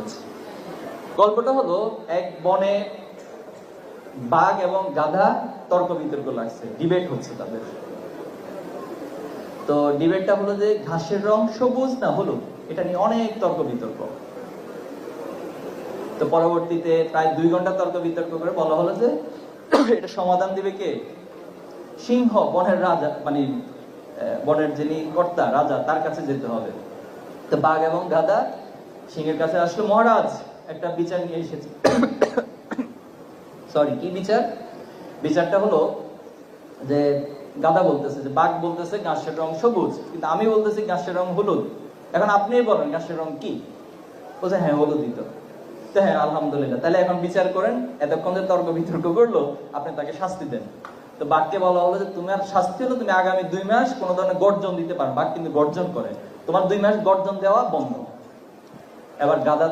আছে। গল্পটা হলো, এক বনে বাঘ এবং গাধা তর্ক বিতর্ক লাগছে, ডিবেট হচ্ছে তাদের। তো ডিবেটটা হলো যে ঘাসের রং সবুজ না হলুদ, এটা নিয়ে অনেক তর্ক বিতর্ক। তো পরবর্তীতে প্রায় 2 ঘন্টা তর্ক বিতর্ক করে বলা হলো যে এটা সমাধান দিবে কে? সিংহ, বনের রাজা, মানে বনের যিনি কর্তা, রাজা, তার কাছে যেতে হবে। তো বাঘ এবং গাধা সিংহের কাছে আসলো, মহারাজ একটা বিচার নিয়ে এসেছে। সরি, কি বিচার? বিচারটা হলো যে গাধা বলতেছে যে বাঘ বলতেছে ঘাসের রং সবুজ, কিন্তু আমি বলতেছি ঘাসের রং হলুদ, এখন আপনি বলেন ঘাসের রং কি? বলছে হ্যাঁ হলুদই তো। হ্যাঁ আলহামদুলিল্লাহ, তাহলে এখন বিচার করেন, এতক্ষণ যে তর্ক বিতর্ক করলো আপনি তাকে শাস্তি দেন। তো বাঘকে বলা হলো যে তোমার শাস্তি হলো তুমি আগামী 2 মাস কোনো ধরনের গর্জন দিতে পারো। বাঘ কিন্তু গর্জন করে, তোমার 2 মাস গর্জন দেওয়া বন্ধ। এবার গাধা